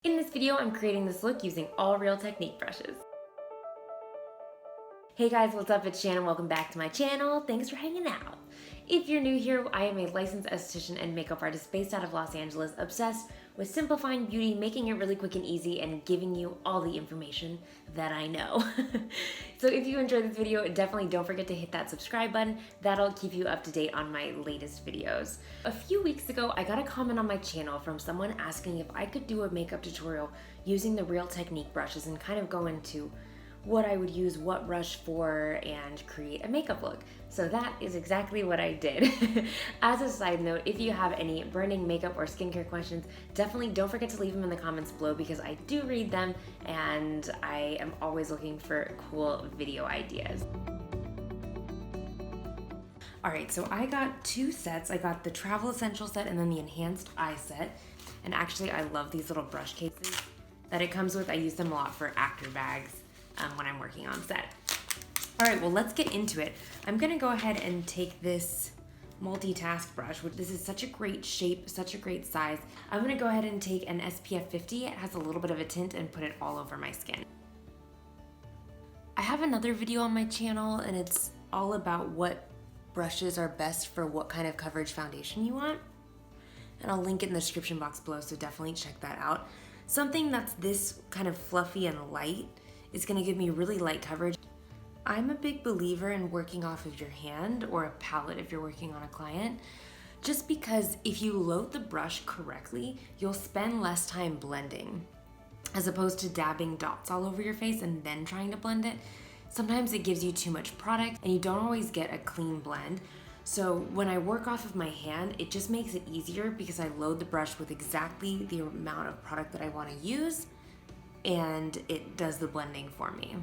In this video, I'm creating this look using all real Technique brushes. Hey guys, what's up? It's Shannon. Welcome back to my channel. Thanks for hanging out. If you're new here, I am a licensed esthetician and makeup artist based out of Los Angeles, obsessed with simplifying beauty, making it really quick and easy, and giving you all the information that I know. So if you enjoyed this video, definitely don't forget to hit that subscribe button. That'll keep you up to date on my latest videos. A few weeks ago, I got a comment on my channel from someone asking if I could do a makeup tutorial using the Real Technique brushes and kind of go into what I would use what brush for and create a makeup look. So that is exactly what I did. As a side note, if you have any burning makeup or skincare questions, definitely don't forget to leave them in the comments below because I do read them and I am always looking for cool video ideas. All right, so I got two sets. I got the Travel Essential set and then the Enhanced Eye set. And actually I love these little brush cases that it comes with. I use them a lot for actor bags when I'm working on set. All right, well, let's get into it. I'm gonna go ahead and take this multitask brush, which this is such a great shape, such a great size. I'm gonna go ahead and take an SPF 50. It has a little bit of a tint and put it all over my skin. I have another video on my channel and it's all about what brushes are best for what kind of coverage foundation you want. And I'll link it in the description box below, so definitely check that out. Something that's this kind of fluffy and light is gonna give me really light coverage. I'm a big believer in working off of your hand or a palette if you're working on a client, just because if you load the brush correctly, you'll spend less time blending as opposed to dabbing dots all over your face and then trying to blend it. Sometimes it gives you too much product and you don't always get a clean blend. So when I work off of my hand, it just makes it easier because I load the brush with exactly the amount of product that I wanna use and it does the blending for me.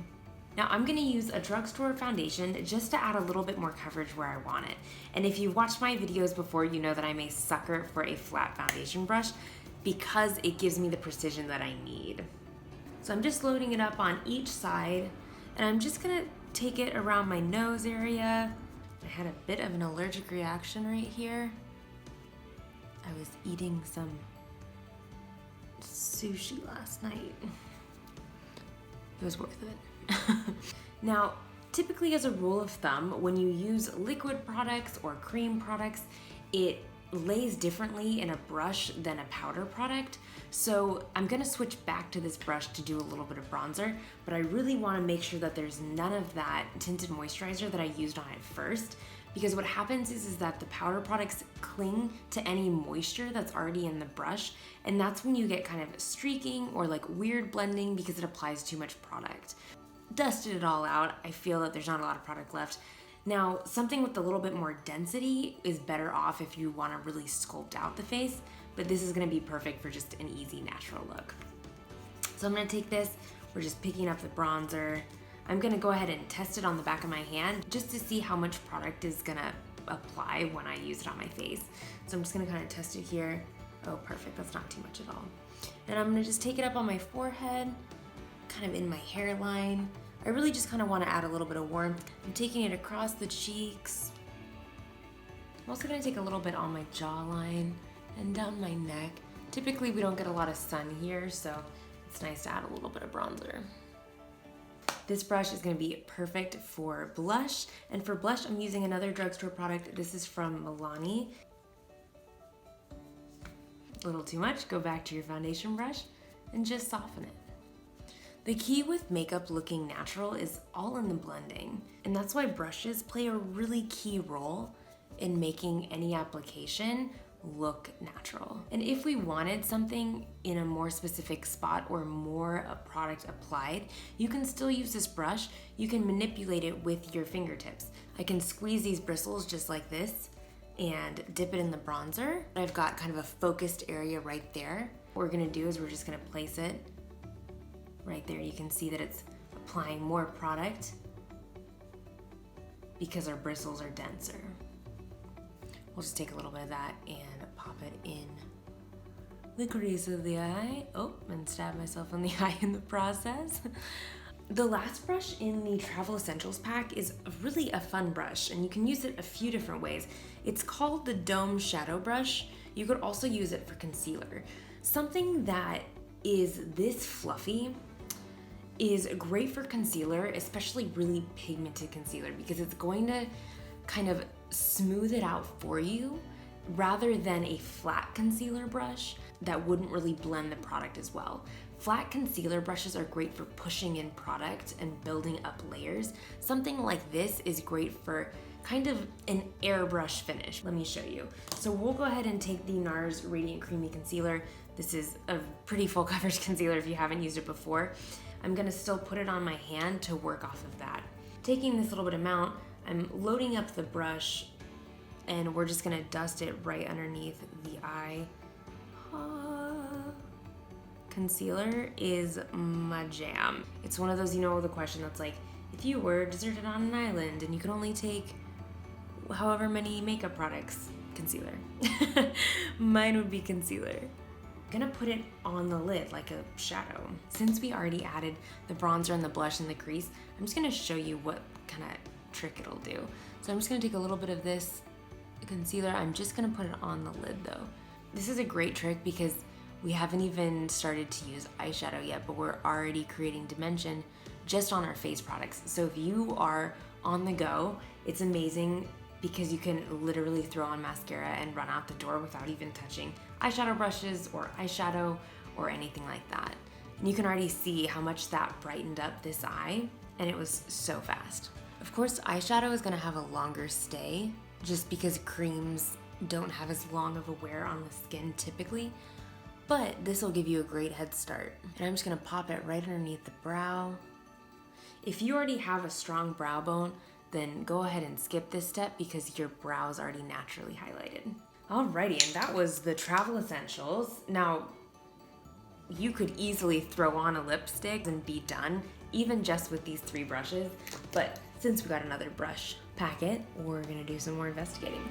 Now I'm gonna use a drugstore foundation just to add a little bit more coverage where I want it. And if you've watched my videos before, you know that I'm a sucker for a flat foundation brush because it gives me the precision that I need. So I'm just loading it up on each side and I'm just gonna take it around my nose area. I had a bit of an allergic reaction right here. I was eating some sushi last night. It was worth it. Now, typically as a rule of thumb, when you use liquid products or cream products, it lays differently in a brush than a powder product. So I'm gonna switch back to this brush to do a little bit of bronzer, but I really wanna make sure that there's none of that tinted moisturizer that I used on it first, because what happens is that the powder products cling to any moisture that's already in the brush, and that's when you get kind of streaking or like weird blending because it applies too much product. Dusted it all out, I feel that there's not a lot of product left. Now, something with a little bit more density is better off if you wanna really sculpt out the face, but this is gonna be perfect for just an easy natural look. So I'm gonna take this, we're just picking up the bronzer. I'm gonna go ahead and test it on the back of my hand just to see how much product is gonna apply when I use it on my face. So I'm just gonna kind of test it here. Oh, perfect, that's not too much at all. And I'm gonna just take it up on my forehead, kind of in my hairline. I really just kind of wanna add a little bit of warmth. I'm taking it across the cheeks. I'm also gonna take a little bit on my jawline and down my neck. Typically we don't get a lot of sun here, so it's nice to add a little bit of bronzer. This brush is gonna be perfect for blush, and for blush I'm using another drugstore product. This is from Milani. A little too much, go back to your foundation brush and just soften it. The key with makeup looking natural is all in the blending, and that's why brushes play a really key role in making any application look natural. And if we wanted something in a more specific spot or more product applied, you can still use this brush. You can manipulate it with your fingertips. I can squeeze these bristles just like this and dip it in the bronzer. I've got kind of a focused area right there. What we're gonna do is we're just gonna place it right there. You can see that it's applying more product because our bristles are denser. We'll just take a little bit of that and pop it in the crease of the eye. Oh, and stab myself in the eye in the process. The last brush in the Travel Essentials pack is really a fun brush, and you can use it a few different ways. It's called the Dome Shadow Brush. You could also use it for concealer. Something that is this fluffy is great for concealer, especially really pigmented concealer, because it's going to kind of smooth it out for you rather than a flat concealer brush that wouldn't really blend the product as well. Flat concealer brushes are great for pushing in product and building up layers. Something like this is great for kind of an airbrush finish. Let me show you. So we'll go ahead and take the Nars Radiant Creamy Concealer. This is a pretty full coverage concealer if you haven't used it before. I'm gonna still put it on my hand to work off of that. Taking this little bit amount, I'm loading up the brush and we're just gonna dust it right underneath the eye. Concealer is my jam. It's one of those, you know, the question that's like, if you were deserted on an island and you could only take however many makeup products, concealer. Mine would be concealer. I'm gonna put it on the lid like a shadow. Since we already added the bronzer and the blush and the crease, I'm just gonna show you what kind of trick it'll do. So I'm just gonna take a little bit of this concealer. I'm just gonna put it on the lid though. This is a great trick because we haven't even started to use eyeshadow yet, but we're already creating dimension just on our face products. So if you are on the go, it's amazing because you can literally throw on mascara and run out the door without even touching eyeshadow brushes or eyeshadow or anything like that. And you can already see how much that brightened up this eye, and it was so fast. Of course, eyeshadow is gonna have a longer stay just because creams don't have as long of a wear on the skin typically, but this will give you a great head start. And I'm just gonna pop it right underneath the brow. If you already have a strong brow bone, then go ahead and skip this step because your brow is already naturally highlighted. Alrighty, and that was the travel essentials. Now, you could easily throw on a lipstick and be done, even just with these 3 brushes, but since we got another brush packet, we're gonna do some more investigating.